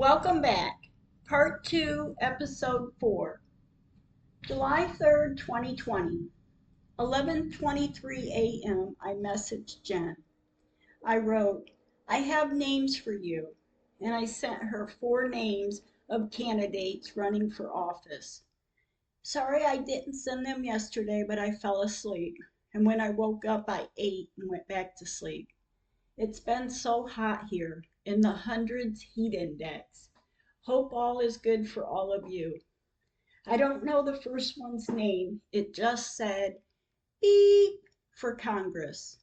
Welcome back. Part 2, Episode 4. July 3rd, 2020. 11:23 a.m. I messaged Jen. I wrote, "I have names for you." And I sent her 4 names of candidates running for office. Sorry I didn't send them yesterday, but I fell asleep. And when I woke up, I ate and went back to sleep. It's been so hot here, in the hundreds heat index. Hope all is good for all of you. I don't know the first one's name. It just said beep for Congress.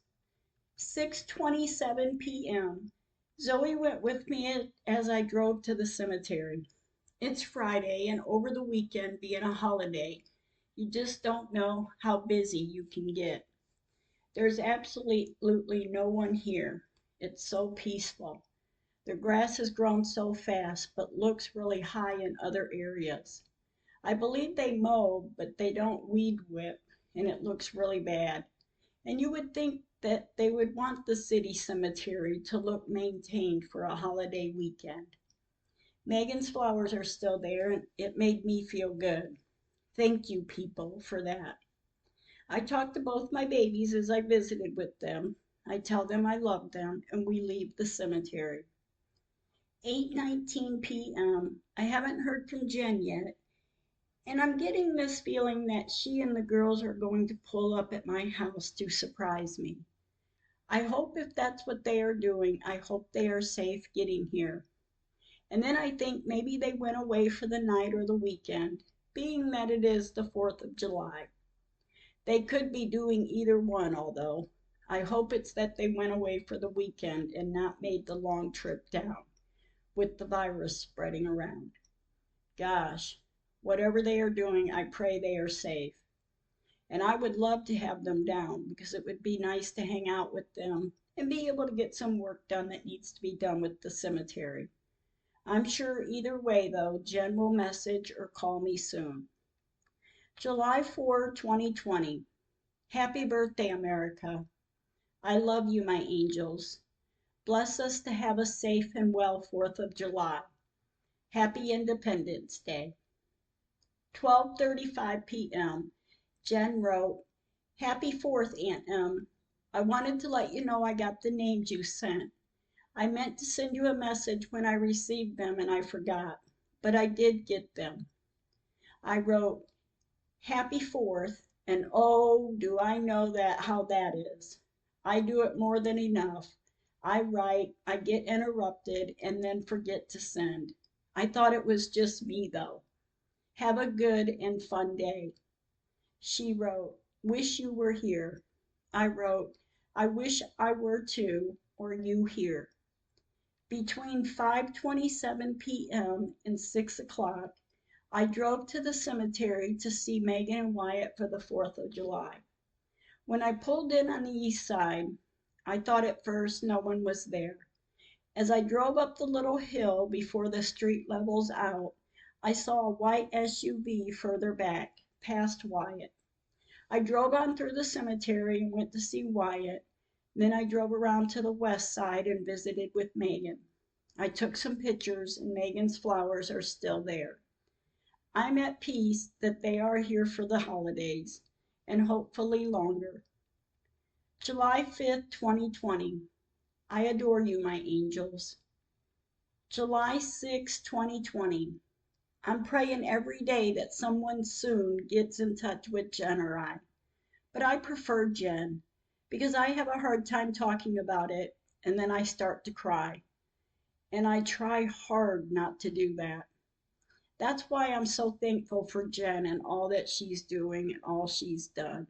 6:27 p.m. Zoe went with me as I drove to the cemetery. It's Friday, and over the weekend being a holiday, you just don't know how busy you can get. There's absolutely no one here. It's so peaceful. The grass has grown so fast, but looks really high in other areas. I believe they mow, but they don't weed whip, and it looks really bad. And you would think that they would want the city cemetery to look maintained for a holiday weekend. Megan's flowers are still there, and it made me feel good. Thank you, people, for that. I talked to both my babies as I visited with them. I tell them I love them, and we leave the cemetery. 8:19 p.m. I haven't heard from Jen yet, and I'm getting this feeling that she and the girls are going to pull up at my house to surprise me. I hope if that's what they are doing, I hope they are safe getting here. And then I think maybe they went away for the night or the weekend, being that it is the 4th of July. They could be doing either one, although I hope it's that they went away for the weekend and not made the long trip down, with the virus spreading around. Gosh, whatever they are doing, I pray they are safe. And I would love to have them down because it would be nice to hang out with them and be able to get some work done that needs to be done with the cemetery. I'm sure either way, though, Jen will message or call me soon. July 4, 2020. Happy birthday, America. I love you, my angels. Bless us to have a safe and well 4th of July. Happy Independence Day. 12:35 p.m. Jen wrote, "Happy 4th, Aunt Em. I wanted to let you know I got the names you sent. I meant to send you a message when I received them and I forgot, but I did get them." I wrote, "Happy 4th, and oh, do I know that how that is. I do it more than enough. I write, I get interrupted, and then forget to send. I thought it was just me, though. Have a good and fun day." She wrote, "Wish you were here." I wrote, "I wish I were too, or you here." Between 5:27 p.m. and 6 o'clock, I drove to the cemetery to see Megan and Wyatt for the 4th of July. When I pulled in on the east side, I thought at first no one was there. As I drove up the little hill before the street levels out, I saw a white SUV further back, past Wyatt. I drove on through the cemetery and went to see Wyatt. Then I drove around to the west side and visited with Megan. I took some pictures, and Megan's flowers are still there. I'm at peace that they are here for the holidays, and hopefully longer. July 5th, 2020. I adore you, my angels. July 6th, 2020. I'm praying every day that someone soon gets in touch with Jen or I. But I prefer Jen because I have a hard time talking about it and then I start to cry. And I try hard not to do that. That's why I'm so thankful for Jen and all that she's doing and all she's done.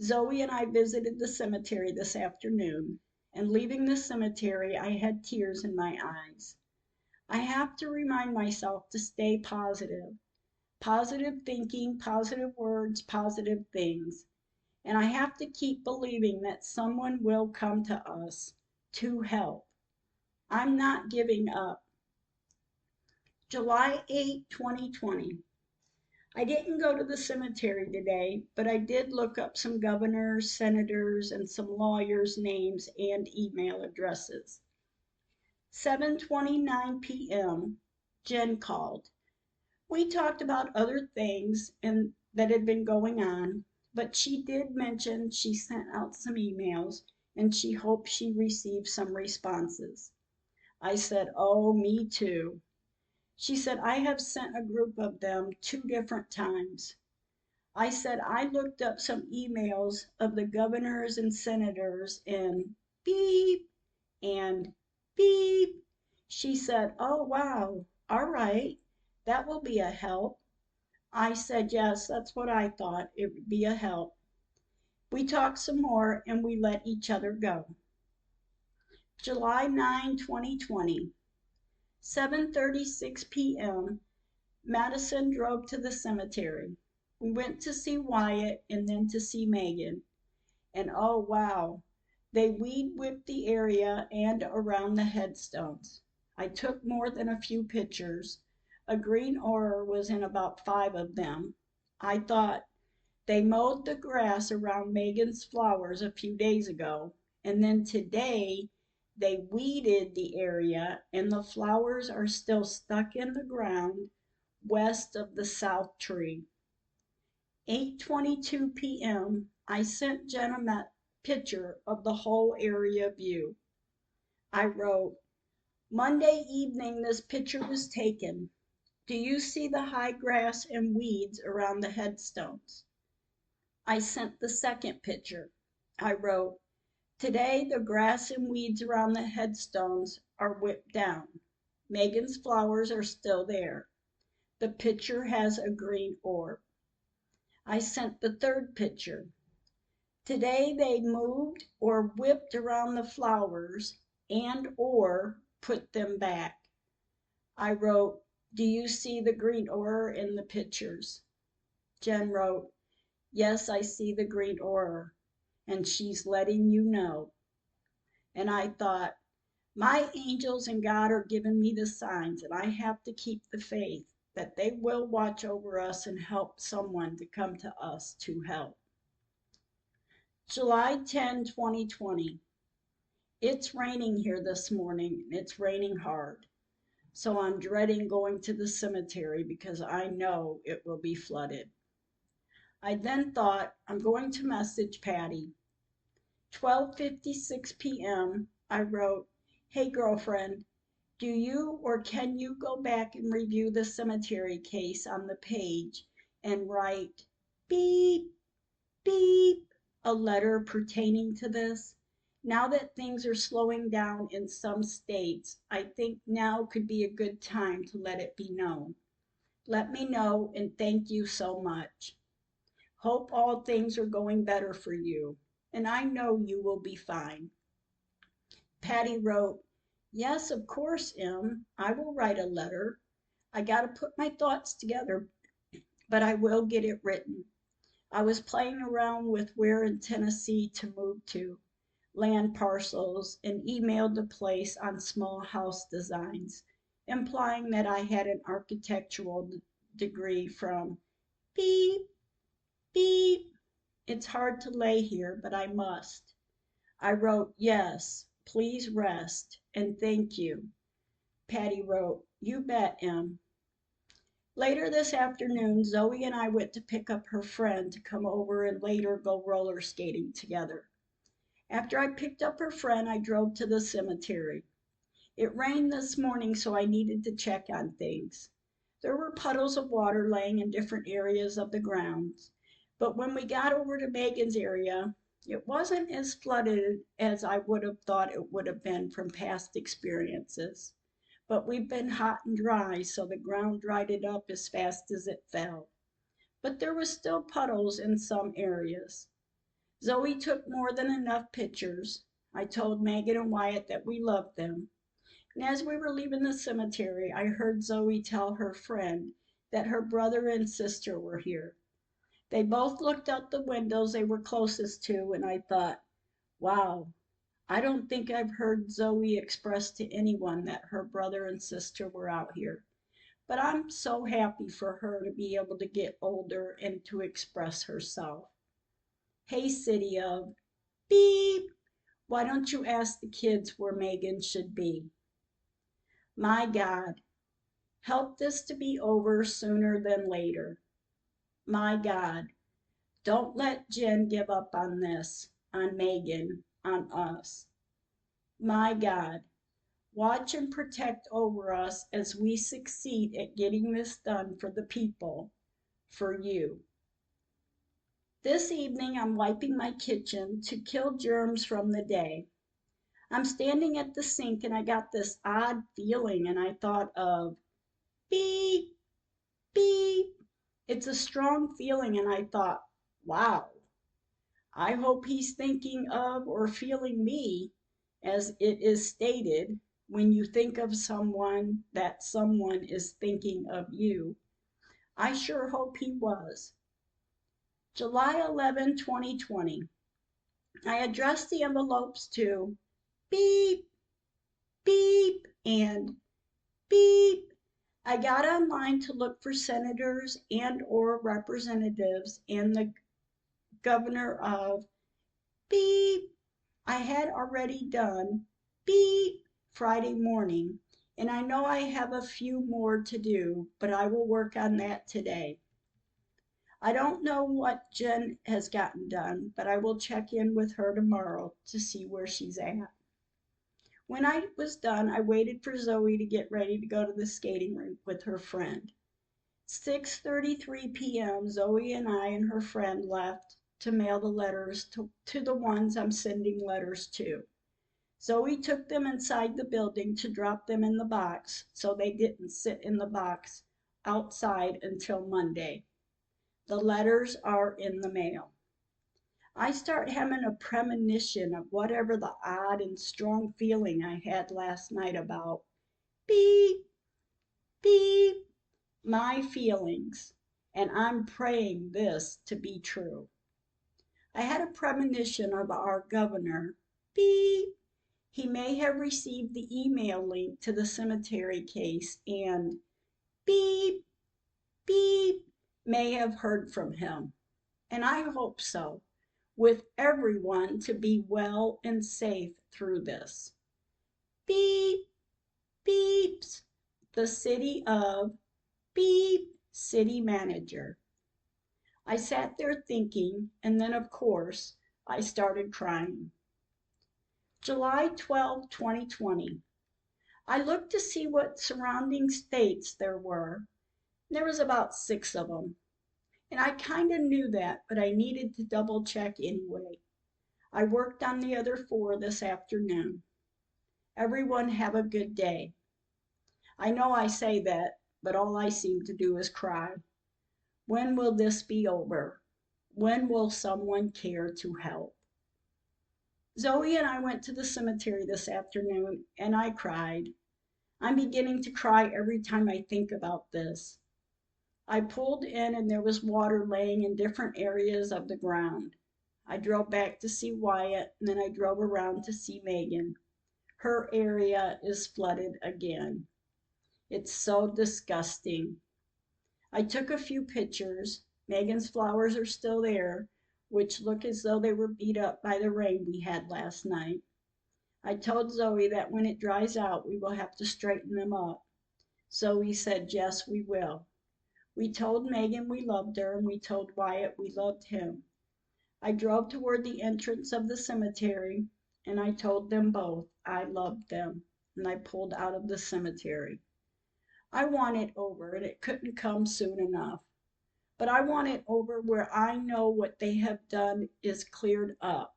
Zoe and I visited the cemetery this afternoon, and leaving the cemetery, I had tears in my eyes. I have to remind myself to stay positive. Positive thinking, positive words, positive things. And I have to keep believing that someone will come to us to help. I'm not giving up. July 8, 2020. I didn't go to the cemetery today, but I did look up some governors, senators, and some lawyers' names and email addresses. 7:29 p.m., Jen called. We talked about other things and that had been going on, but she did mention she sent out some emails and she hoped she received some responses. I said, "Oh, me too." She said, "I have sent a group of them 2 different times." I said, "I looked up some emails of the governors and senators in beep and beep." She said, "Oh, wow. All right. That will be a help." I said, "Yes, that's what I thought. It would be a help." We talked some more and we let each other go. July 9, 2020, 7:36 p.m., Madison drove to the cemetery. We went to see Wyatt and then to see Megan. And oh wow, they weed whipped the area and around the headstones. I took more than a few pictures. A green orar was in about 5 of them. I thought, they mowed the grass around Megan's flowers a few days ago, and then today they weeded the area and the flowers are still stuck in the ground west of the south tree. 8:22 p.m., I sent Jen a picture of the whole area view. I wrote, "Monday evening this picture was taken. Do you see the high grass and weeds around the headstones?" I sent the second picture. I wrote, "Today the grass and weeds around the headstones are whipped down. Megan's flowers are still there. The picture has a green orb." I sent the third picture. "Today they moved or whipped around the flowers and or put them back." I wrote, "Do you see the green orar in the pictures?" Jen wrote, "Yes, I see the green orar, and she's letting you know." And I thought, my angels and God are giving me the signs, and I have to keep the faith that they will watch over us and help someone to come to us to help. July 10, 2020. It's raining here this morning, and it's raining hard. So I'm dreading going to the cemetery because I know it will be flooded. I then thought, I'm going to message Patty. 12:56 p.m., I wrote, "Hey girlfriend, do you or can you go back and review the cemetery case on the page and write beep, beep, a letter pertaining to this? Now that things are slowing down in some states, I think now could be a good time to let it be known. Let me know and thank you so much. Hope all things are going better for you, and I know you will be fine." Patty wrote, "Yes, of course, Em. I will write a letter. I got to put my thoughts together, but I will get it written. I was playing around with where in Tennessee to move to, land parcels, and emailed the place on small house designs, implying that I had an architectural degree from beep, beep. It's hard to lay here, but I must." I wrote, "Yes, please rest, and thank you." Patty wrote, "You bet, Em." Later this afternoon, Zoe and I went to pick up her friend to come over and later go roller skating together. After I picked up her friend, I drove to the cemetery. It rained this morning, so I needed to check on things. There were puddles of water laying in different areas of the grounds, but when we got over to Megan's area, it wasn't as flooded as I would have thought it would have been from past experiences. But we've been hot and dry, so the ground dried it up as fast as it fell. But there were still puddles in some areas. Zoe took more than enough pictures. I told Megan and Wyatt that we loved them. And as we were leaving the cemetery, I heard Zoe tell her friend that her brother and sister were here. They both looked out the windows they were closest to, and I thought, wow, I don't think I've heard Zoe express to anyone that her brother and sister were out here. But I'm so happy for her to be able to get older and to express herself. Hey, City of Beep, why don't you ask the kids where Megan should be? My God, help this to be over sooner than later. My God, don't let Jen give up on this, on Megan, on us. My God, watch and protect over us as we succeed at getting this done for the people, for you. This evening I'm wiping my kitchen to kill germs from the day. I'm standing at the sink and I got this odd feeling and I thought of beep, beep. It's a strong feeling and I thought, wow, I hope he's thinking of or feeling me, as it is stated, when you think of someone, that someone is thinking of you. I sure hope he was. July 11, 2020. I addressed the envelopes to beep, beep, and beep. I got online to look for senators and or representatives and the governor of beep. I had already done beep Friday morning, and I know I have a few more to do, but I will work on that today. I don't know what Jen has gotten done, but I will check in with her tomorrow to see where she's at. When I was done, I waited for Zoe to get ready to go to the skating rink with her friend. 6:33 p.m. Zoe and I and her friend left to mail the letters to the ones I'm sending letters to. Zoe took them inside the building to drop them in the box so they didn't sit in the box outside until Monday. The letters are in the mail. I start having a premonition of whatever the odd and strong feeling I had last night about beep, beep, my feelings, and I'm praying this to be true. I had a premonition of our governor. Beep. He may have received the email link to the cemetery case and beep, beep, may have heard from him. And I hope so, with everyone to be well and safe through this. Beep, beeps, the city of beep, city manager. I sat there thinking, and then, of course, I started crying. July 12, 2020. I looked to see what surrounding states there were. There was about 6 of them. And I kind of knew that, but I needed to double check anyway. I worked on the other 4 this afternoon. Everyone have a good day. I know I say that, but all I seem to do is cry. When will this be over? When will someone care to help? Zoe and I went to the cemetery this afternoon, and I cried. I'm beginning to cry every time I think about this. I pulled in and there was water laying in different areas of the ground. I drove back to see Wyatt and then I drove around to see Megan. Her area is flooded again. It's so disgusting. I took a few pictures. Megan's flowers are still there, which look as though they were beat up by the rain we had last night. I told Zoe that when it dries out, we will have to straighten them up. Zoe said, yes, we will. We told Megan we loved her, and we told Wyatt we loved him. I drove toward the entrance of the cemetery, and I told them both I loved them, and I pulled out of the cemetery. I want it over, and it couldn't come soon enough. But I want it over where I know what they have done is cleared up,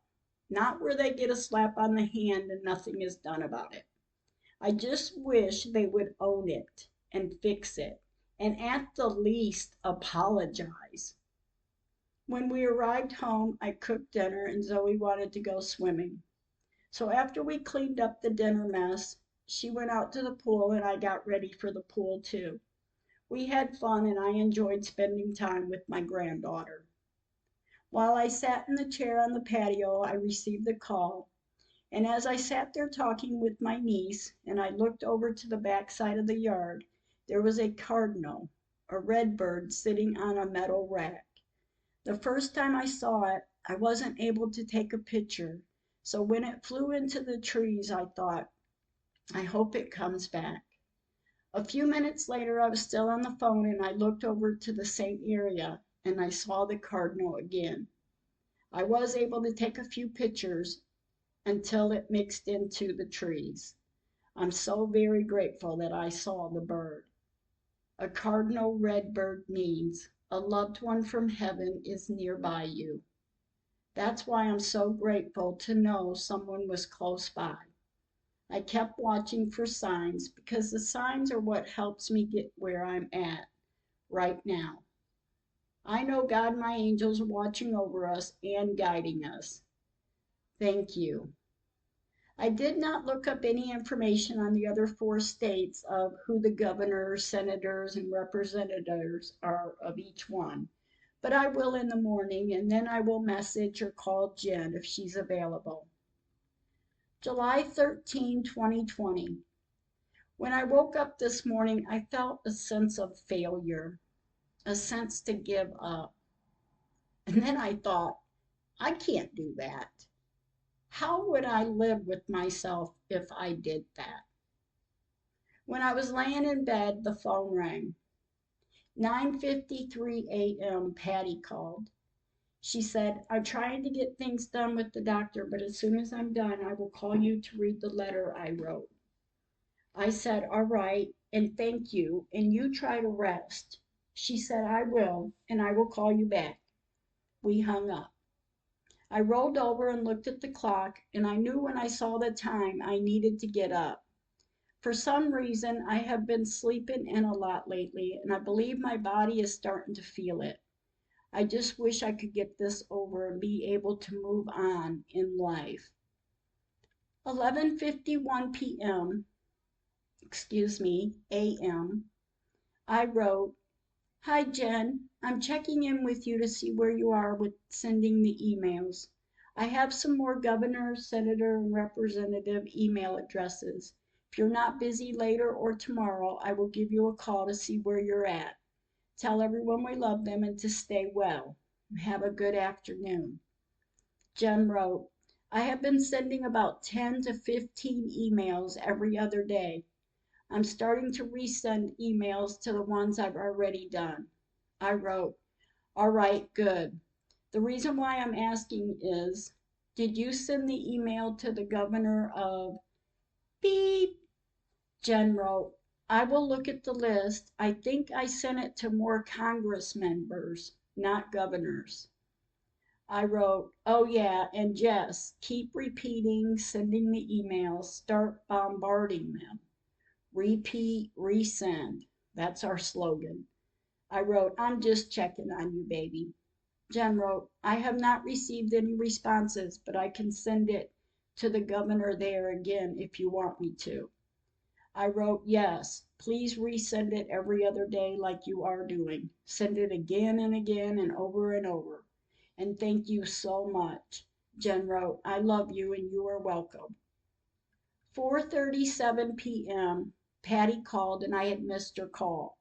not where they get a slap on the hand and nothing is done about it. I just wish they would own it and fix it, and at the least apologize. When we arrived home, I cooked dinner and Zoe wanted to go swimming. So after we cleaned up the dinner mess, she went out to the pool and I got ready for the pool too. We had fun and I enjoyed spending time with my granddaughter. While I sat in the chair on the patio, I received a call. And as I sat there talking with my niece and I looked over to the back side of the yard, there was a cardinal, a red bird, sitting on a metal rack. The first time I saw it, I wasn't able to take a picture. So when it flew into the trees, I thought, I hope it comes back. A few minutes later, I was still on the phone and I looked over to the same area and I saw the cardinal again. I was able to take a few pictures until it mixed into the trees. I'm so very grateful that I saw the bird. A cardinal redbird means a loved one from heaven is nearby you. That's why I'm so grateful to know someone was close by. I kept watching for signs because the signs are what helps me get where I'm at right now. I know God and my angels are watching over us and guiding us. Thank you. I did not look up any information on the other 4 states of who the governors, senators, and representatives are of each one, but I will in the morning, and then I will message or call Jen if she's available. July 13, 2020. When I woke up this morning, I felt a sense of failure, a sense to give up. And then I thought, I can't do that. How would I live with myself if I did that? When I was laying in bed, the phone rang. 9:53 a.m. Patty called. She said, I'm trying to get things done with the doctor, but as soon as I'm done, I will call you to read the letter I wrote. I said, all right, and thank you, and you try to rest. She said, I will, and I will call you back. We hung up. I rolled over and looked at the clock, and I knew when I saw the time I needed to get up. For some reason, I have been sleeping in a lot lately, and I believe my body is starting to feel it. I just wish I could get this over and be able to move on in life. 11:51 p.m. a.m. I wrote, Hi Jen, I'm checking in with you to see where you are with sending the emails. I have some more governor, senator, and representative email addresses. If you're not busy later or tomorrow, I will give you a call to see where you're at. Tell everyone we love them and to stay well. Have a good afternoon. Jen wrote, I have been sending about 10 to 15 emails every other day. I'm starting to resend emails to the ones I've already done. I wrote, all right, good. The reason why I'm asking is, did you send the email to the governor of beep? Jen wrote, I will look at the list. I think I sent it to more Congress members, not governors. I wrote, oh yeah, and Jess, keep repeating, sending the emails, start bombarding them. Repeat, resend. That's our slogan. I wrote, I'm just checking on you, baby. Jen wrote, I have not received any responses, but I can send it to the governor there again if you want me to. I wrote, yes, please resend it every other day like you are doing. Send it again and again and over. And thank you so much. Jen wrote, I love you and you are welcome. 4:37 p.m. Patty called and I had missed her call.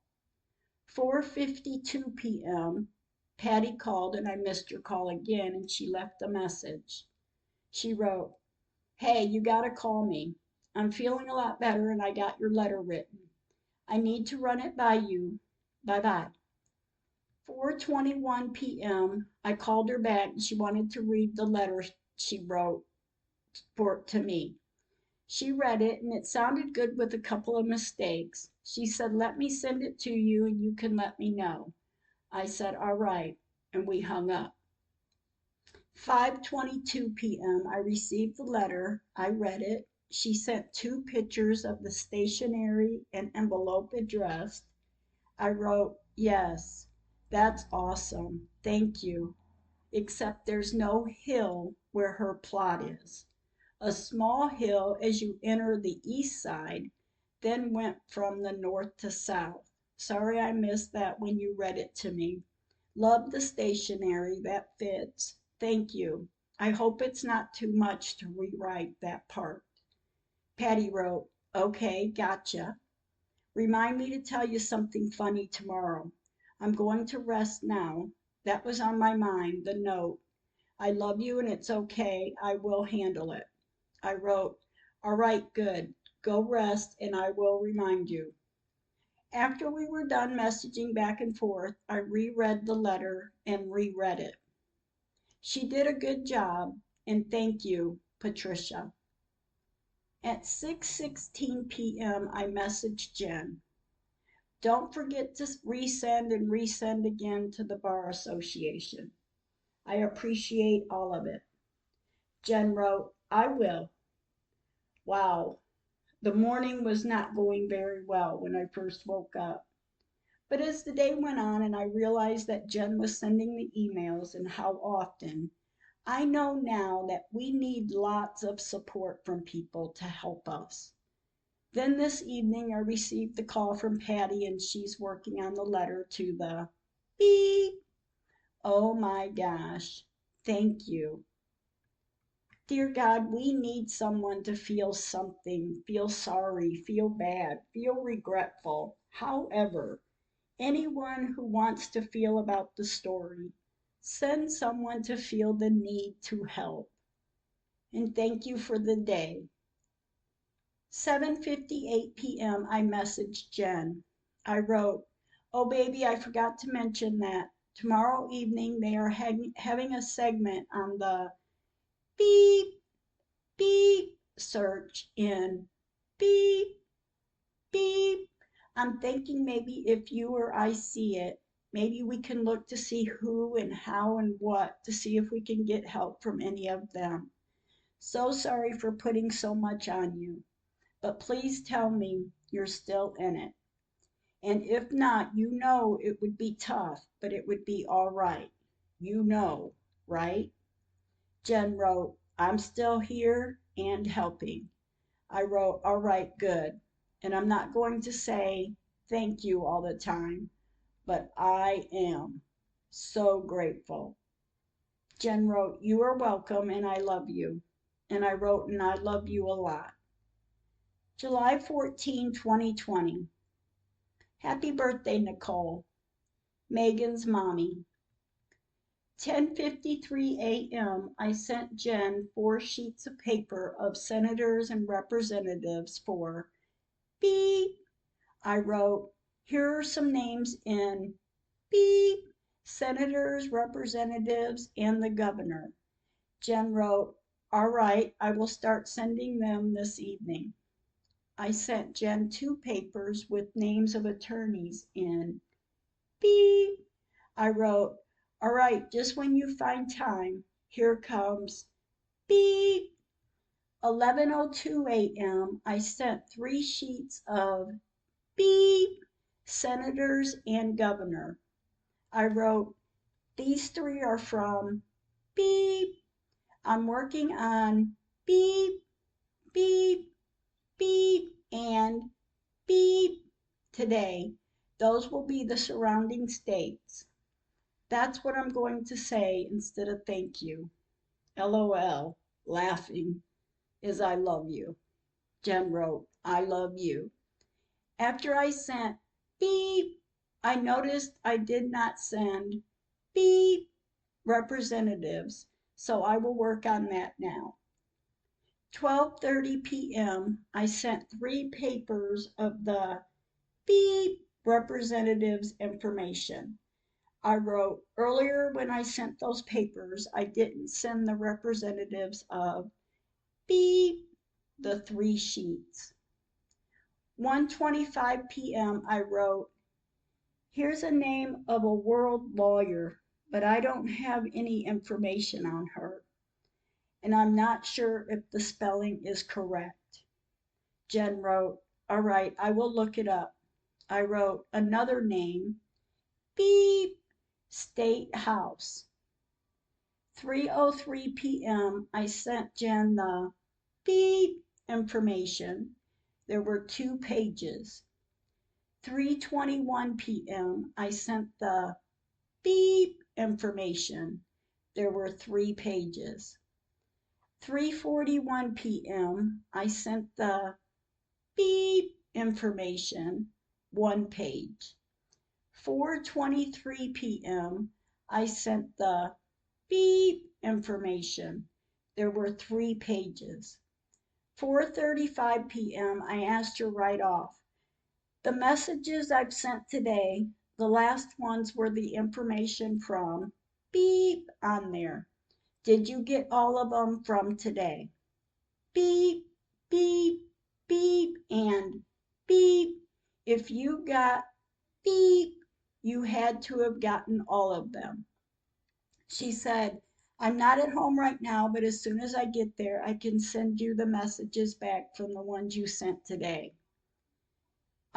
4:52 p.m. Patty called and I missed her call again and she left a message. She wrote, hey, you gotta call me. I'm feeling a lot better and I got your letter written. I need to run it by you. Bye-bye. 4:21 p.m. I called her back and she wanted to read the letter she wrote to me. She read it and it sounded good with a couple of mistakes. She said, let me send it to you and you can let me know. I said, all right, and we hung up. 5:22 p.m. I received the letter. I read it. She sent 2 pictures of the stationery and envelope addressed. I wrote, yes, that's awesome. Thank you. Except there's no hill where her plot is. A small hill as you enter the east side, then went from the north to south. Sorry I missed that when you read it to me. Love the stationery, that fits. Thank you. I hope it's not too much to rewrite that part. Patty wrote, okay, gotcha. Remind me to tell you something funny tomorrow. I'm going to rest now. That was on my mind, the note. I love you and it's okay. I will handle it. I wrote, all right, good. Go rest and I will remind you. After we were done messaging back and forth, I reread the letter and reread it. She did a good job, and thank you, Patricia. At 6:16 p.m., I messaged Jen. Don't forget to resend and resend again to the Bar Association. I appreciate all of it. Jen wrote, I will. Wow, the morning was not going very well when I first woke up. But as the day went on and I realized that Jen was sending the emails and how often, I know now that we need lots of support from people to help us. Then this evening I received the call from Patty and she's working on the letter to the beep. Oh my gosh, thank you. Dear God, we need someone to feel something, feel sorry, feel bad, feel regretful. However, anyone who wants to feel about the story, send someone to feel the need to help. And thank you for the day. 7:58 p.m. I messaged Jen. I wrote, oh baby, I forgot to mention that tomorrow evening they are having a segment on the beep, beep search in beep, beep. I'm thinking maybe if you or I see it, maybe we can look to see who and how and what to see if we can get help from any of them. So sorry for putting so much on you, but please tell me you're still in it. And if not, you know it would be tough, but it would be all right. You know, right? Jen wrote, I'm still here and helping. I wrote, all right, good. And I'm not going to say thank you all the time, but I am so grateful. Jen wrote, you are welcome and I love you. And I wrote, and I love you a lot. July 14, 2020. Happy birthday, Nicole. Megan's mommy. 10:53 a.m. I sent Jen 4 sheets of paper of senators and representatives for beep. I wrote, here are some names in beep, senators, representatives, and the governor. Jen wrote, all right, I will start sending them this evening. I sent Jen 2 papers with names of attorneys in beep. I wrote, all right, just when you find time, here comes beep. 11:02 a.m. I sent 3 sheets of beep, senators and governor. I wrote, these 3 are from beep. I'm working on beep, beep, beep, and beep today. Those will be the surrounding states. That's what I'm going to say instead of thank you. LOL, laughing, is I love you. Jen wrote, I love you. After I sent beep, I noticed I did not send beep representatives, so I will work on that now. 12:30 p.m. I sent 3 papers of the beep representatives information. I wrote, earlier when I sent those papers, I didn't send the representatives of beep the 3 sheets. 1:25 p.m. I wrote, here's a name of a world lawyer, but I don't have any information on her, and I'm not sure if the spelling is correct. Jen wrote, all right, I will look it up. I wrote another name, beep, State House. 3:03 p.m. I sent Jen the beep information. There were 2 pages. 3:21 p.m. I sent the beep information. There were 3 pages. 3:41 p.m. I sent the beep information, 1 page. 4:23 p.m. I sent the beep information. There were 3 pages. 4:35 p.m. I asked her right off, The messages I've sent today, the last ones were the information from beep on there. Did you get all of them from today? Beep, beep, beep, and beep. If you got beep, you had to have gotten all of them. She said, I'm not at home right now, but as soon as I get there, I can send you the messages back from the ones you sent today.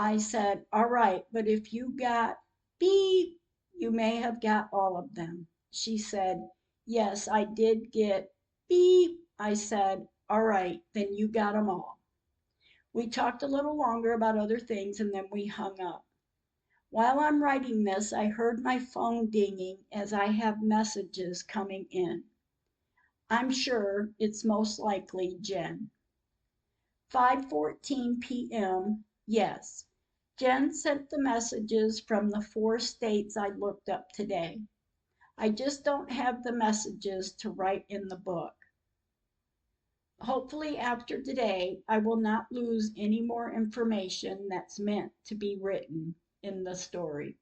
I said, all right, but if you got beep, you may have got all of them. She said, yes, I did get beep. I said, all right, then you got them all. We talked a little longer about other things and then we hung up. While I'm writing this, I heard my phone dinging as I have messages coming in. I'm sure it's most likely Jen. 5:14 p.m. Yes, Jen sent the messages from the 4 states I looked up today. I just don't have the messages to write in the book. Hopefully after today, I will not lose any more information that's meant to be written in the story.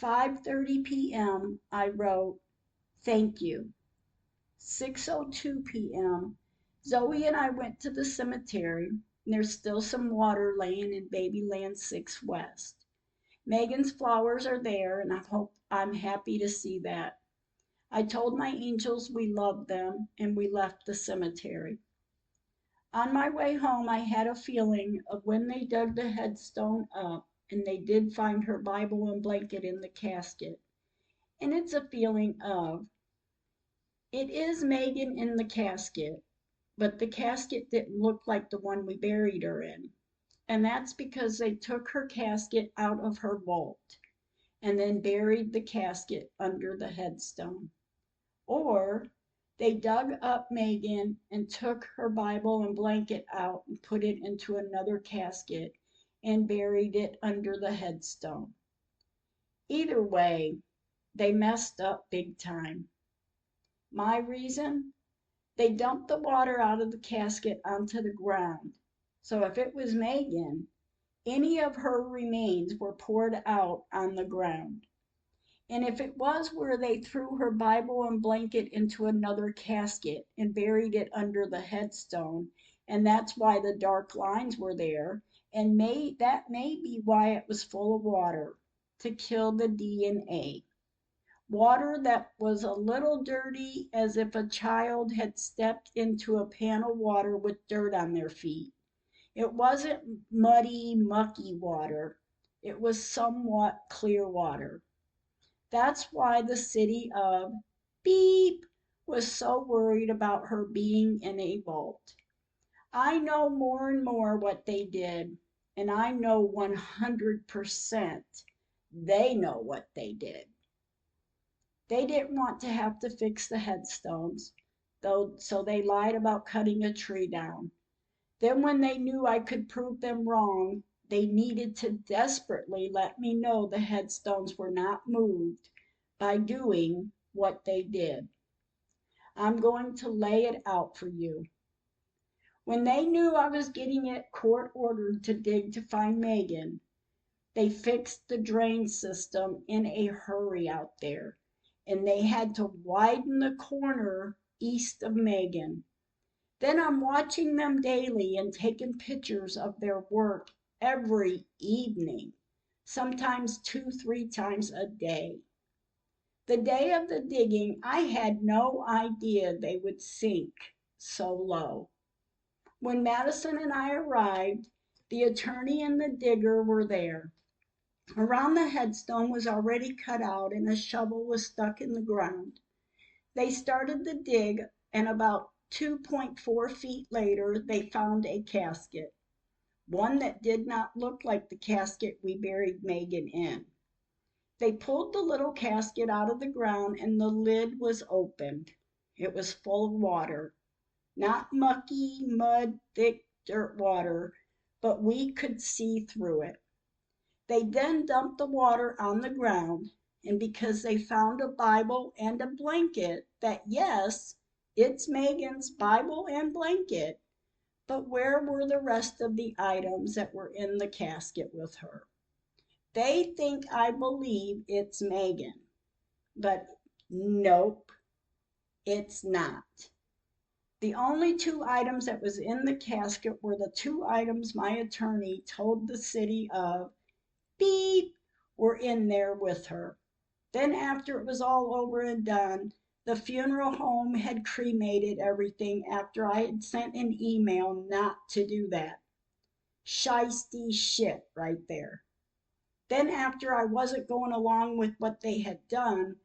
5:30 p.m. I wrote, thank you. 6:02 p.m. Zoe and I went to the cemetery, and there's still some water laying in Babyland 6 West. Megan's flowers are there, and I'm happy to see that. I told my angels we loved them, and we left the cemetery. On my way home, I had a feeling of when they dug the headstone up, and they did find her Bible and blanket in the casket. And it's a feeling of, it is Megan in the casket, but the casket didn't look like the one we buried her in. And that's because they took her casket out of her vault and then buried the casket under the headstone. Or they dug up Megan and took her Bible and blanket out and put it into another casket and buried it under the headstone. Either way, they messed up big time. My reason? They dumped the water out of the casket onto the ground. So if it was Megan, any of her remains were poured out on the ground. And if it was where they threw her Bible and blanket into another casket and buried it under the headstone, and that's why the dark lines were there, and that may be why it was full of water, to kill the DNA. Water that was a little dirty, as if a child had stepped into a pan of water with dirt on their feet. It wasn't muddy, mucky water. It was somewhat clear water. That's why the city of Beep was so worried about her being in a vault. I know more and more what they did, and I know 100% they know what they did. They didn't want to have to fix the headstones, though, so they lied about cutting a tree down. Then when they knew I could prove them wrong, they needed to desperately let me know the headstones were not moved by doing what they did. I'm going to lay it out for you. When they knew I was getting it court ordered to dig to find Megan, they fixed the drain system in a hurry out there, and they had to widen the corner east of Megan. Then I'm watching them daily and taking pictures of their work every evening, sometimes 2, 3 times a day. The day of the digging, I had no idea they would sink so low. When Madison and I arrived, the attorney and the digger were there. Around the headstone was already cut out and a shovel was stuck in the ground. They started the dig, and about 2.4 feet later, they found a casket, one that did not look like the casket we buried Megan in. They pulled the little casket out of the ground and the lid was opened. It was full of water, not mucky, mud, thick dirt water, but we could see through it. They then dumped the water on the ground, and because they found a Bible and a blanket, that yes, it's Megan's Bible and blanket, But where were the rest of the items that were in the casket with her? They think I believe it's Megan, but nope, it's not. The only two items that was in the casket were the two items my attorney told the city of beep were in there with her. Then after it was all over and done, the funeral home had cremated everything after I had sent an email not to do that. Shiesty shit right there. Then after I wasn't going along with what they had done,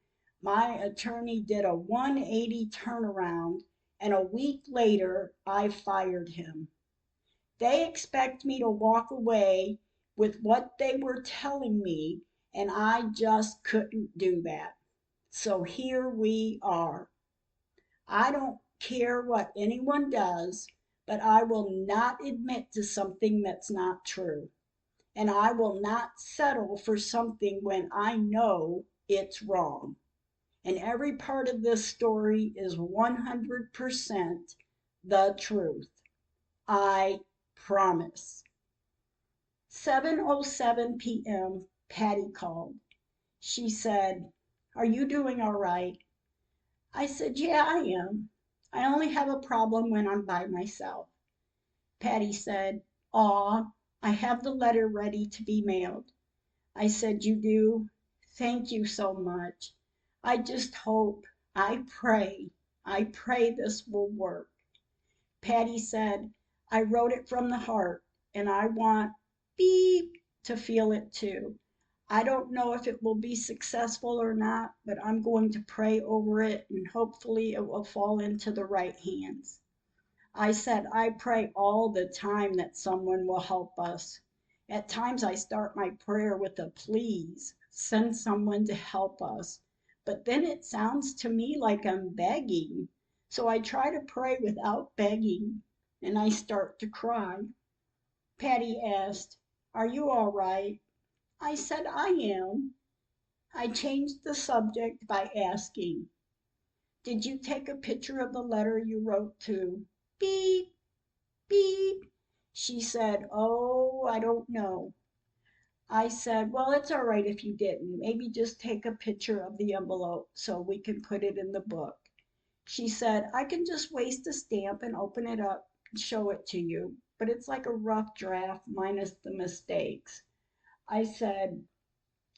my attorney did a 180 turnaround, and a week later I fired him. They expect me to walk away with what they were telling me, and I just couldn't do that. So here we are. I don't care what anyone does, but I will not admit to something that's not true. And I will not settle for something when I know it's wrong. And every part of this story is 100% the truth. I promise. 7:07 p.m. Patty called. She said, "Are you doing all right?" I said, "Yeah, I am. I only have a problem when I'm by myself." Patty said, "Aw, I have the letter ready to be mailed." I said, "You do? Thank you so much. I just hope, I pray this will work." Patty said, "I wrote it from the heart, and I want beep to feel it too. I don't know if it will be successful or not, but I'm going to pray over it, and hopefully it will fall into the right hands." I said, "I pray all the time that someone will help us. At times I start my prayer with a please, send someone to help us. But then it sounds to me like I'm begging. So I try to pray without begging, and I start to cry." Patty asked, "Are you all right?" I said, "I am." I changed the subject by asking, "Did you take a picture of the letter you wrote to beep, beep?" She said, "Oh, I don't know." I said, "Well, it's all right if you didn't. Maybe just take a picture of the envelope so we can put it in the book." She said, "I can just waste a stamp and open it up and show it to you, but it's like a rough draft minus the mistakes." I said,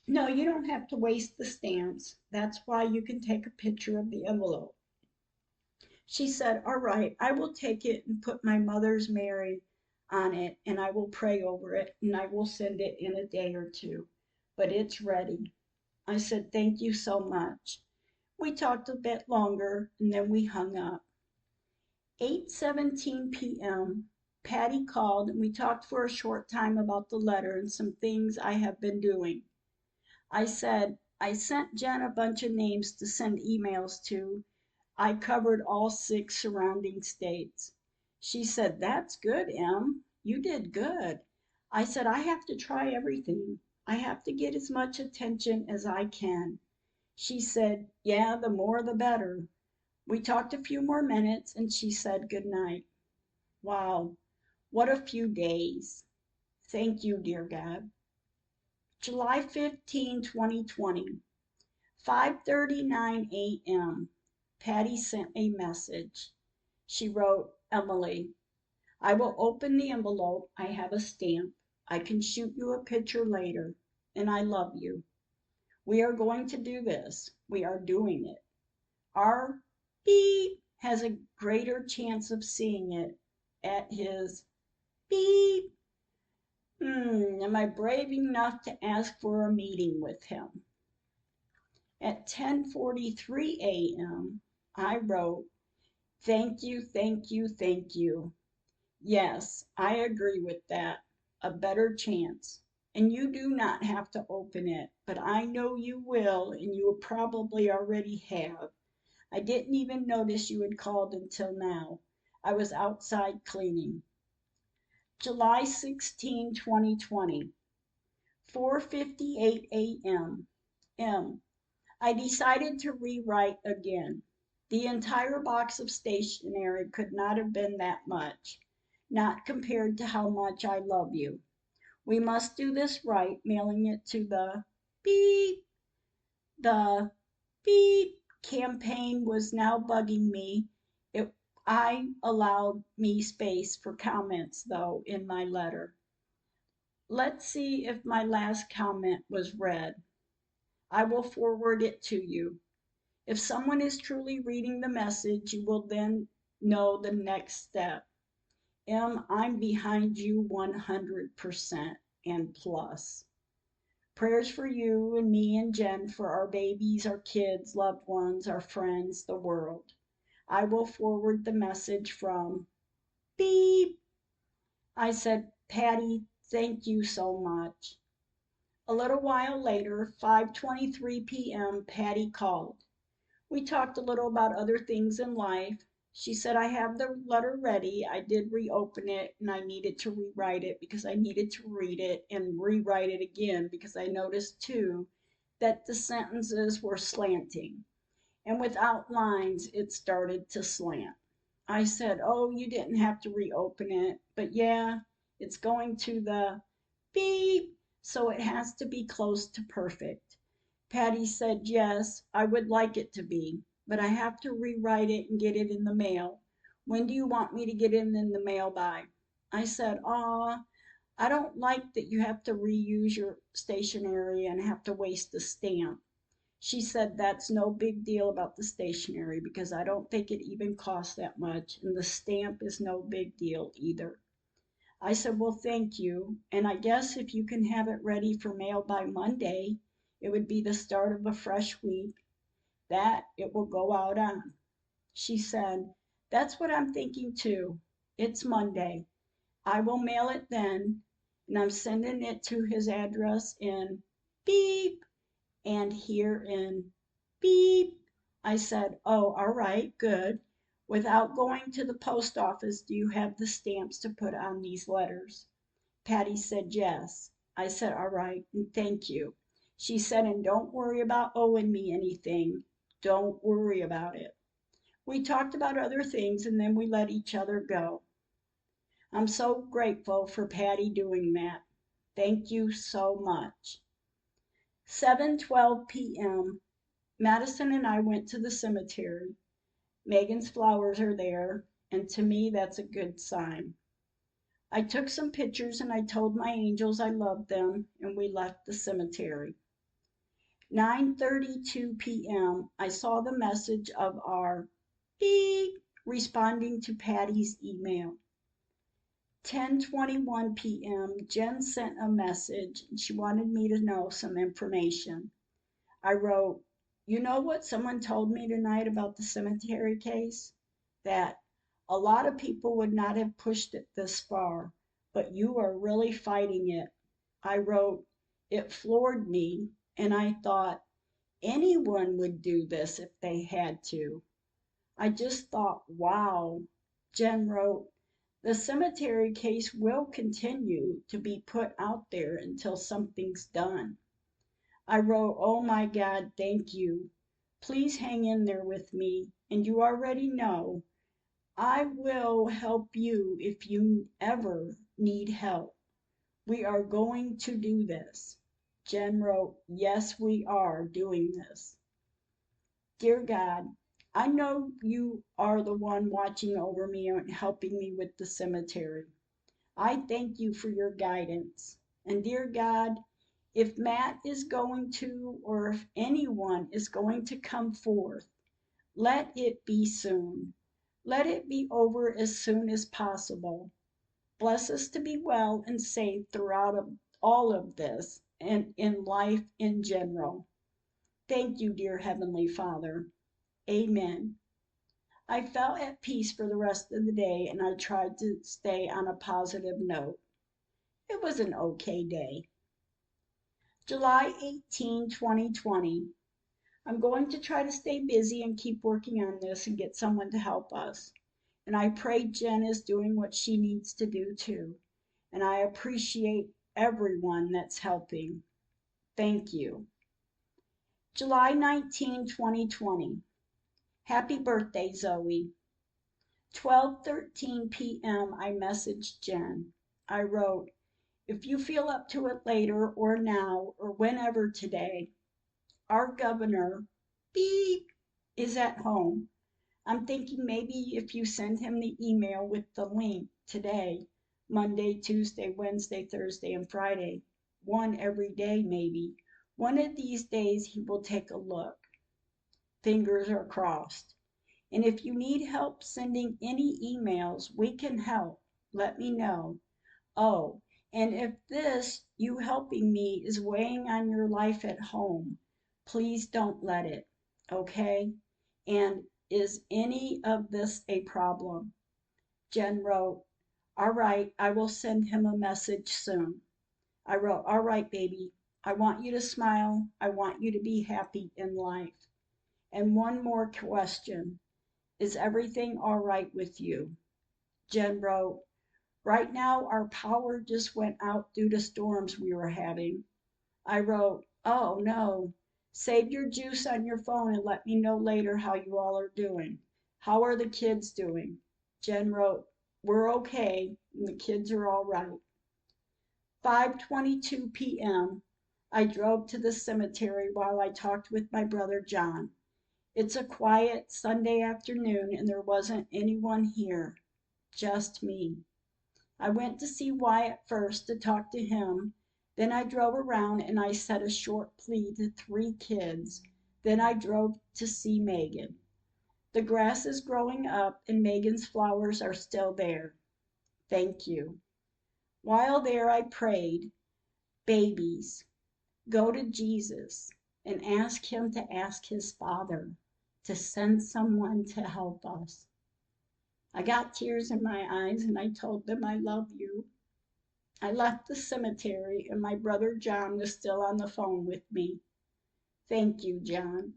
"No, you don't have to waste the stamps. That's why you can take a picture of the envelope." She said, "All right, I will take it and put my mother's Mary on it, and I will pray over it, and I will send it in a day or two. But it's ready." I said, "Thank you so much." We talked a bit longer, and then we hung up. 8:17 p.m. Patty called, and we talked for a short time about the letter and some things I have been doing. I said, "I sent Jen a bunch of names to send emails to. I covered all 6 surrounding states." She said, "That's good, Em. You did good." I said, "I have to try everything. I have to get as much attention as I can." She said, "Yeah, the more the better." We talked a few more minutes, and she said good night. Wow, what a few days. Thank you, dear God. July 15, 2020, 5:39 a.m. Patty sent a message. She wrote, "Emily, I will open the envelope. I have a stamp. I can shoot you a picture later. And I love you. We are going to do this. We are doing it. Our beep has a greater chance of seeing it at his beep. Am I brave enough to ask for a meeting with him?" At 10:43 a.m., I wrote, "Thank you, thank you, thank you. Yes, I agree with that. A better chance. And you do not have to open it, but I know you will, and you probably already have. I didn't even notice you had called until now. I was outside cleaning." July 16, 2020, 4:58 a.m. I decided to rewrite again. The entire box of stationery could not have been that much. not compared to how much I love you. We must do this right, mailing it to the beep. The beep campaign was now bugging me. It, I allowed me space for comments, though, in my letter. Let's see if my last comment was read. I will forward it to you. If someone is truly reading the message, you will then know the next step. I'm behind you 100% and plus. Prayers for you and me and Jen, for our babies, our kids, loved ones, our friends, the world. I will forward the message from beep. I said, Patty, thank you so much. A little while later, 5:23 p.m., Patty called. We talked a little about other things in life. She said, I have the letter ready. I did reopen it and I needed to rewrite it because I needed to read it and rewrite it again because I noticed too that the sentences were slanting. And without lines, it started to slant. I said, oh, you didn't have to reopen it, but yeah, it's going to the beep, so it has to be close to perfect. Patty said, yes, I would like it to be, but I have to rewrite it and get it in the mail. When do you want me to get it in the mail by? I said, I don't like that you have to reuse your stationery and have to waste the stamp. She said that's no big deal about the stationery because I don't think it even costs that much, and the stamp is no big deal either. I said, well, thank you, and I guess if you can have it ready for mail by Monday, it would be the start of a fresh week that it will go out on. She said, that's what I'm thinking too. It's Monday. I will mail it then, and I'm sending it to his address in beep and here in beep. I said, oh, all right, good. Without going to the post office, do you have the stamps to put on these letters? Patty said yes. I said, all right, and thank you. She said, and don't worry about owing me anything. Don't worry about it. We talked about other things and then we let each other go. I'm so grateful for Patty doing that. Thank you so much. 7:12 p.m. Madison and I went to the cemetery. Megan's flowers are there, and to me that's a good sign. I took some pictures and I told my angels I loved them, and we left the cemetery. 9:32 p.m. I saw the message of our beep responding to Patty's email. 10:21 p.m. Jen sent a message and she wanted me to know some information. I wrote, you know what someone told me tonight about the cemetery case? That a lot of people would not have pushed it this far, but you are really fighting it. I wrote, it floored me, and I thought anyone would do this if they had to. I just thought, wow. Jen wrote, the cemetery case will continue to be put out there until something's done. I wrote, oh my God, thank you. Please hang in there with me. And you already know I will help you if you ever need help. We are going to do this. Jen wrote, yes, we are doing this. Dear God, I know you are the one watching over me and helping me with the cemetery. I thank you for your guidance. And dear God, if Matt is going to, or if anyone is going to come forth, let it be soon. Let it be over as soon as possible. Bless us to be well and safe throughout all of this and in life in general. Thank you, dear Heavenly Father. Amen. I felt at peace for the rest of the day and I tried to stay on a positive note. It was an okay day. July 18, 2020. I'm going to try to stay busy and keep working on this and get someone to help us. And I pray Jen is doing what she needs to do too. And I appreciate everyone that's helping. Thank you. July 19, 2020. Happy birthday, Zoe. 12:13 p.m. I messaged Jen. I wrote, if you feel up to it later or now or whenever today, our governor, beep, is at home. I'm thinking maybe if you send him the email with the link today, Monday, Tuesday, Wednesday, Thursday, and Friday, one every day maybe, one of these days he will take a look. Fingers are crossed. And if you need help sending any emails, we can help. Let me know. Oh, and if this, you helping me, is weighing on your life at home, please don't let it, okay? And is any of this a problem? Jen wrote, all right, I will send him a message soon. I wrote, all right, baby, I want you to smile. I want you to be happy in life. And one more question. Is everything all right with you? Jen wrote, right now our power just went out due to storms we were having. I wrote, oh no, save your juice on your phone and let me know later how you all are doing. How are the kids doing? Jen wrote, we're okay and the kids are all right. 5:22 p.m. I drove to the cemetery while I talked with my brother John. It's a quiet Sunday afternoon and there wasn't anyone here, just me. I went to see Wyatt first to talk to him. Then I drove around and I said a short plea to 3 kids. Then I drove to see Megan. The grass is growing up and Megan's flowers are still there. Thank you. While there, I prayed, babies, go to Jesus and ask him to ask his Father to send someone to help us. I got tears in my eyes and I told them I love you. I left the cemetery and my brother John was still on the phone with me. Thank you, John.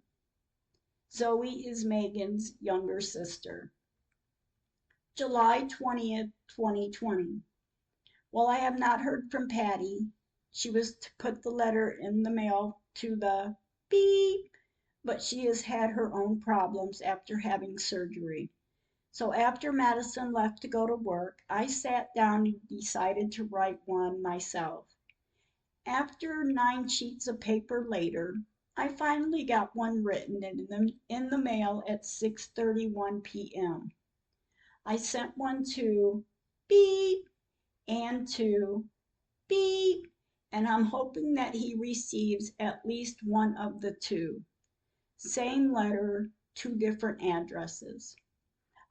Zoe is Megan's younger sister. July 20th, 2020. Well, I have not heard from Patty. She was to put the letter in the mail to the beep, but she has had her own problems after having surgery. So after Madison left to go to work, I sat down and decided to write one myself. After 9 sheets of paper later, I finally got one written in the mail at 6:31 p.m. I sent one to beep and to beep, and I'm hoping that he receives at least one of the two. Same letter, 2 different addresses.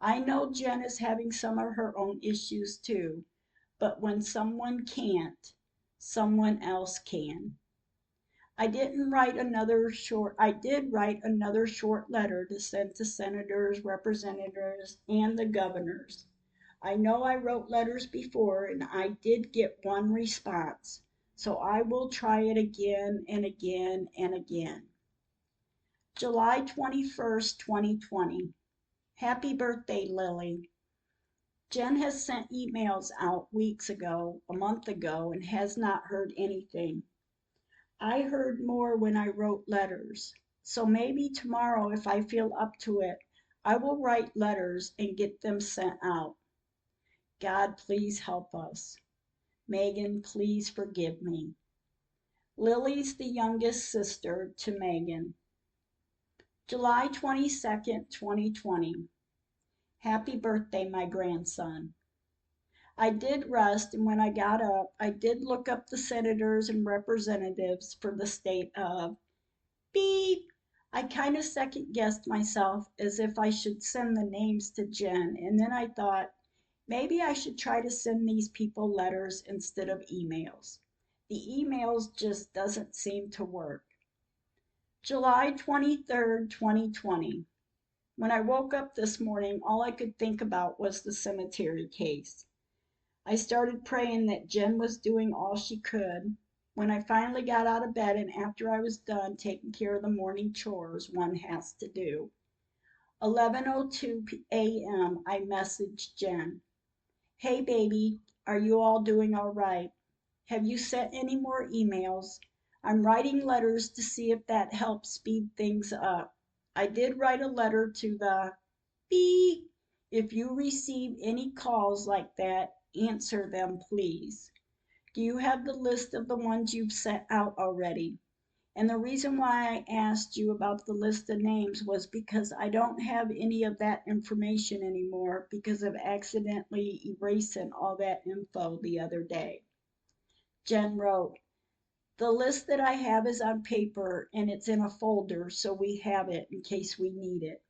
I know Jen is having some of her own issues too, but when someone can't, someone else can. I did write another short letter to send to senators, representatives, and the governors. I know I wrote letters before and I did get one response, so I will try it again and again and again. July 21st, 2020. Happy birthday, Lily. Jen has sent emails out weeks ago, a month ago, and has not heard anything. I heard more when I wrote letters, so maybe tomorrow, if I feel up to it, I will write letters and get them sent out. God, please help us. Megan, please forgive me. Lily's the youngest sister to Megan. July 22nd, 2020. Happy birthday, my grandson. I did rest, and when I got up, I did look up the senators and representatives for the state of beep. I kind of second guessed myself as if I should send the names to Jen, and then I thought maybe I should try to send these people letters instead of emails. The emails just doesn't seem to work. July 23rd, 2020. When I woke up this morning, all I could think about was the cemetery case. I started praying that Jen was doing all she could. When I finally got out of bed and after I was done taking care of the morning chores one has to do, 11:02 a.m. I messaged Jen. Hey baby, are you all doing all right? Have you sent any more emails? I'm writing letters to see if that helps speed things up. I did write a letter to the beep If you receive any calls like that, answer them, please. Do you have the list of the ones you've sent out already? And the reason why I asked you about the list of names was because I don't have any of that information anymore because of accidentally erasing all that info the other day. Jen wrote, the list that I have is on paper and it's in a folder, so we have it in case we need it.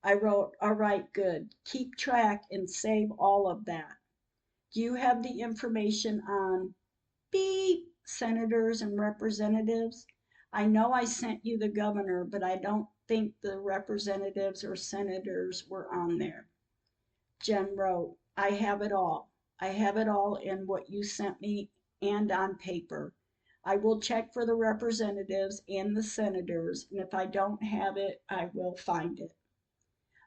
I wrote, all right, good. Keep track and save all of that. Do you have the information on beep senators and representatives? I know I sent you the governor, but I don't think the representatives or senators were on there. Jen wrote, I have it all. I have it all in what you sent me and on paper. I will check for the representatives and the senators, and if I don't have it, I will find it.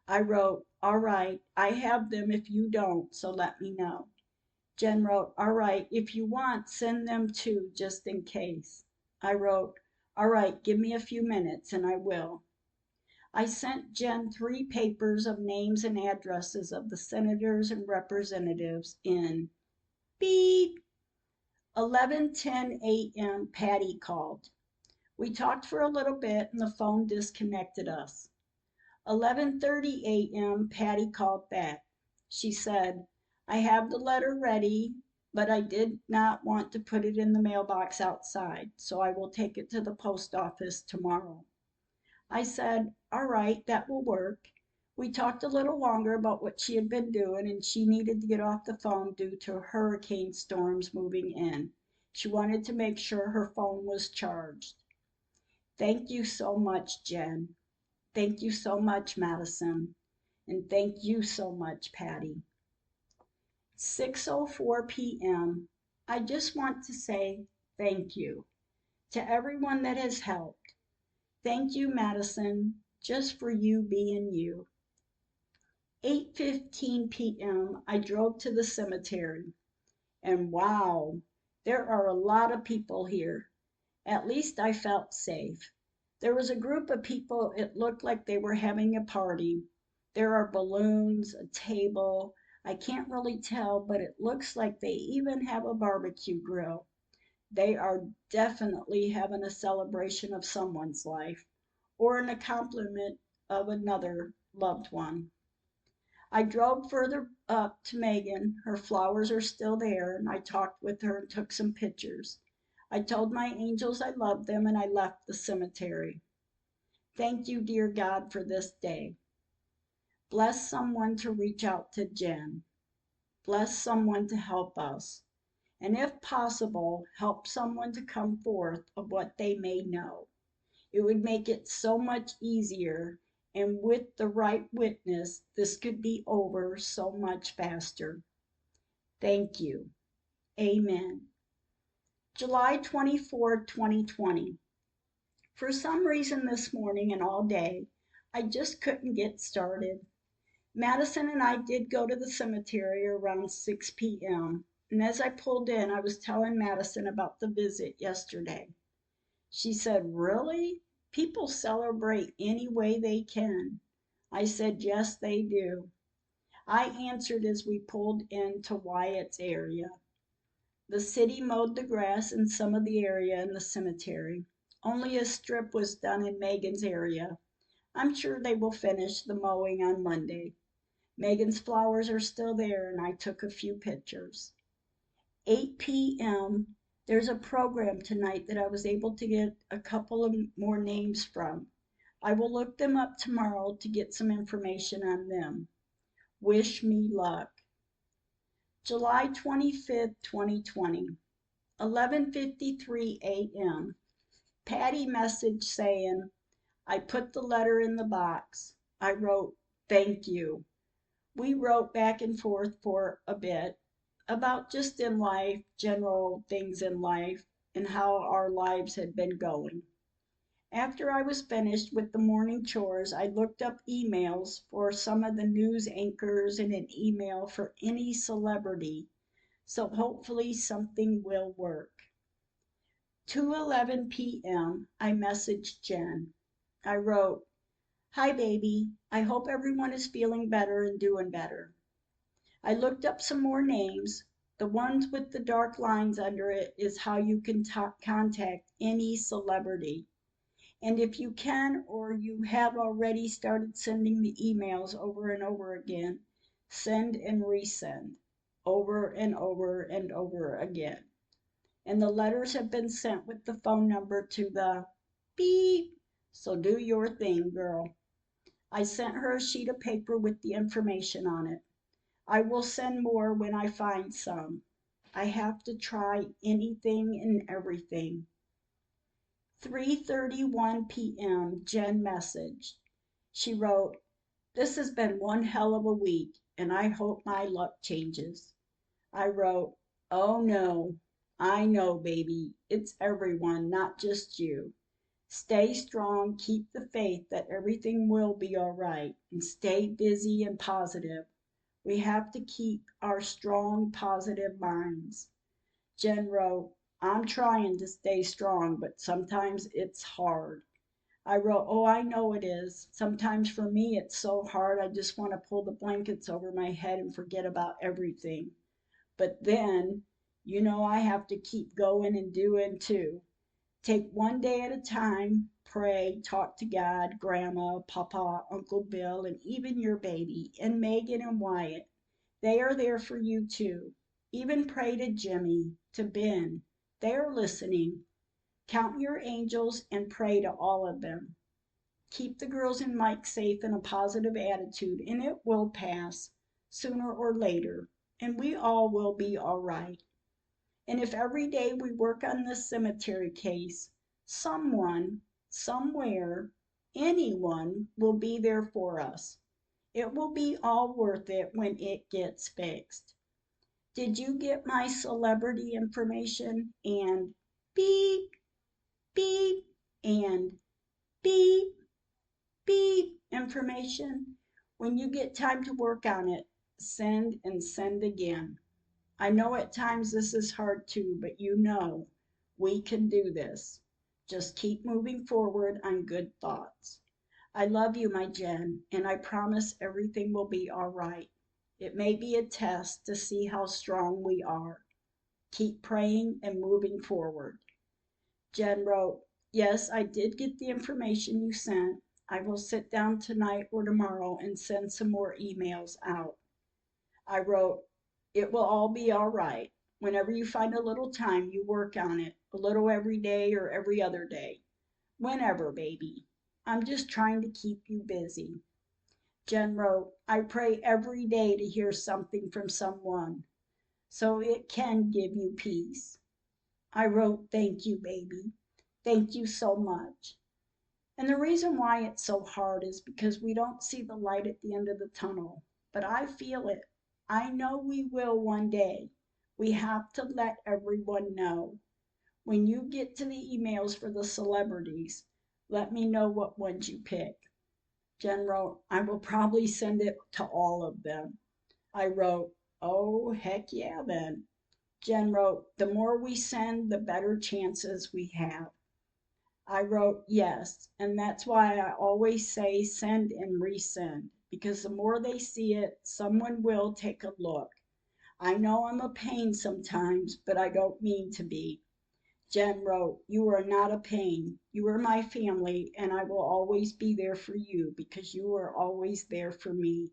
I wrote, all right, I have them if you don't, so let me know. Jen wrote, all right, if you want, send them too, just in case. I wrote, all right, give me a few minutes and I will. I sent Jen 3 papers of names and addresses of the senators and representatives in beep. 11:10 a.m. Patty called. We talked for a little bit and the phone disconnected us. 11:30 a.m. Patty called back. She said, I have the letter ready, but I did not want to put it in the mailbox outside, so I will take it to the post office tomorrow. I said, all right, that will work. We talked a little longer about what she had been doing, and she needed to get off the phone due to hurricane storms moving in. She wanted to make sure her phone was charged. Thank you so much, Jen. Thank you so much, Madison. And thank you so much, Patty. 6:04 p.m. I just want to say thank you to everyone that has helped. Thank you, Madison, just for you being you. 8:15 p.m. I drove to the cemetery. And wow, there are a lot of people here. At least I felt safe. There was a group of people, it looked like they were having a party. There are balloons, a table. I can't really tell, but it looks like they even have a barbecue grill. They are definitely having a celebration of someone's life or an accomplishment of another loved one. I drove further up to Megan. Her flowers are still there, and I talked with her and took some pictures. I told my angels I loved them, and I left the cemetery. Thank you, dear God, for this day. Bless someone to reach out to Jen. Bless someone to help us. And if possible, help someone to come forth of what they may know. It would make it so much easier, and with the right witness, this could be over so much faster. Thank you. Amen. July 24, 2020. For some reason this morning and all day, I just couldn't get started. Madison and I did go to the cemetery around 6 p.m. And as I pulled in, I was telling Madison about the visit yesterday. She said, really? People celebrate any way they can. I said, yes, they do. I answered as we pulled into Wyatt's area. The city mowed the grass in some of the area in the cemetery. Only a strip was done in Megan's area. I'm sure they will finish the mowing on Monday. Megan's flowers are still there, and I took a few pictures. 8 p.m. There's a program tonight that I was able to get a couple of more names from. I will look them up tomorrow to get some information on them. Wish me luck. July 25th, 2020, 11:53 a.m. Patty messaged saying, I put the letter in the box. I wrote, thank you. We wrote back and forth for a bit about just in life, general things in life, and how our lives had been going. After I was finished with the morning chores, I looked up emails for some of the news anchors and an email for any celebrity, so hopefully something will work. 2:11 p.m. I messaged Jen. I wrote, Hi, baby. I hope everyone is feeling better and doing better. I looked up some more names. The ones with the dark lines under it is how you can contact any celebrity. And if you can or you have already started sending the emails over and over again, send and resend over and over and over again. And the letters have been sent with the phone number to the beep. So do your thing, girl. I sent her a sheet of paper with the information on it. I will send more when I find some. I have to try anything and everything. 3:31 p.m. Jen message. She wrote, "This has been one hell of a week, and I hope my luck changes." I wrote, "Oh no, I know, baby. It's everyone, not just you. Stay strong, keep the faith that everything will be all right, and stay busy and positive. We have to keep our strong, positive minds." Jen wrote, "I'm trying to stay strong, but sometimes it's hard." I wrote, "Oh, I know it is. Sometimes for me, it's so hard. I just want to pull the blankets over my head and forget about everything. But then, I have to keep going and doing too. Take one day at a time, pray, talk to God, Grandma, Papa, Uncle Bill, and even your baby, and Megan and Wyatt. They are there for you too. Even pray to Jimmy, to Ben. They are listening. Count your angels and pray to all of them. Keep the girls and Mike safe in a positive attitude, and it will pass, sooner or later, and we all will be all right. And if every day we work on this cemetery case, someone, somewhere, anyone will be there for us. It will be all worth it when it gets fixed. Did you get my celebrity information and beep, beep, and beep, beep information? When you get time to work on it, send and send again. I know at times this is hard too, but we can do this. Just keep moving forward on good thoughts. I love you, my Jen, and I promise everything will be all right. It may be a test to see how strong we are. Keep praying and moving forward." Jen wrote, "Yes, I did get the information you sent. I will sit down tonight or tomorrow and send some more emails out." I wrote, "It will all be all right. Whenever you find a little time, you work on it, a little every day or every other day. Whenever, baby. I'm just trying to keep you busy." Jen wrote, "I pray every day to hear something from someone, so it can give you peace." I wrote, "Thank you, baby. Thank you so much." And the reason why it's so hard is because we don't see the light at the end of the tunnel. But I feel it. I know we will one day. We have to let everyone know. When you get to the emails for the celebrities, let me know what ones you pick. Jen wrote, "I will probably send it to all of them." I wrote, "Oh, heck yeah, then." Jen wrote, "The more we send, the better chances we have." I wrote, "Yes, and that's why I always say send and resend, because the more they see it, someone will take a look. I know I'm a pain sometimes, but I don't mean to be." Jen wrote, "You are not a pain. You are my family, and I will always be there for you because you are always there for me."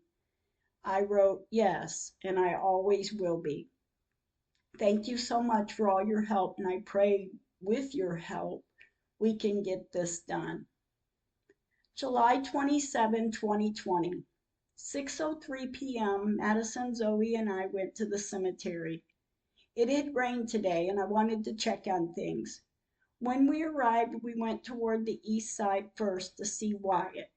I wrote, "Yes, and I always will be." Thank you so much for all your help, and I pray with your help we can get this done. July 27, 2020, 6:03 p.m. Madison, Zoe, and I went to the cemetery. It had rained today, and I wanted to check on things. When we arrived, we went toward the east side first to see Wyatt.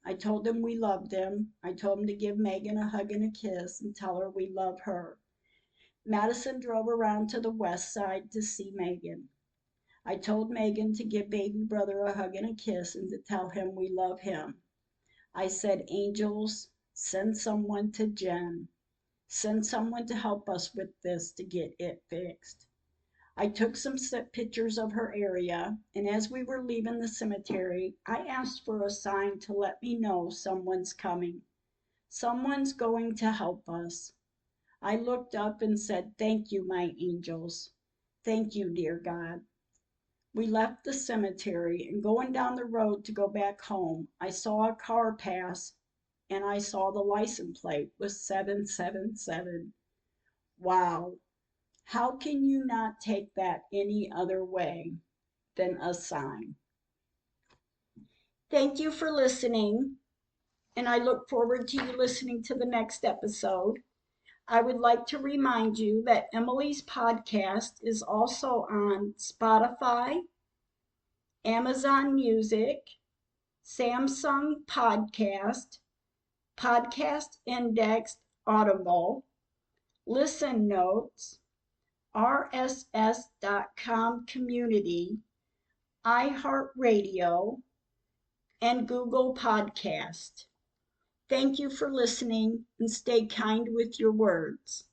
I told him we loved him. I told him to give Megan a hug and a kiss and tell her we love her. Madison drove around to the west side to see Megan. I told Megan to give baby brother a hug and a kiss and to tell him we love him. I said, "Angels, send someone to Jen. Send someone to help us with this to get it fixed." I took some pictures of her area, and as we were leaving the cemetery, I asked for a sign to let me know someone's coming. Someone's going to help us. I looked up and said, "Thank you, my angels. Thank you, dear God." We left the cemetery, and going down the road to go back home, I saw a car pass, and I saw the license plate was 777. Wow. How can you not take that any other way than a sign? Thank you for listening, and I look forward to you listening to the next episode. I would like to remind you that Emily's podcast is also on Spotify, Amazon Music, Samsung Podcast, Podcast Index, Audible, Listen Notes, RSS.com Community, iHeartRadio, and Google Podcast. Thank you for listening, and stay kind with your words.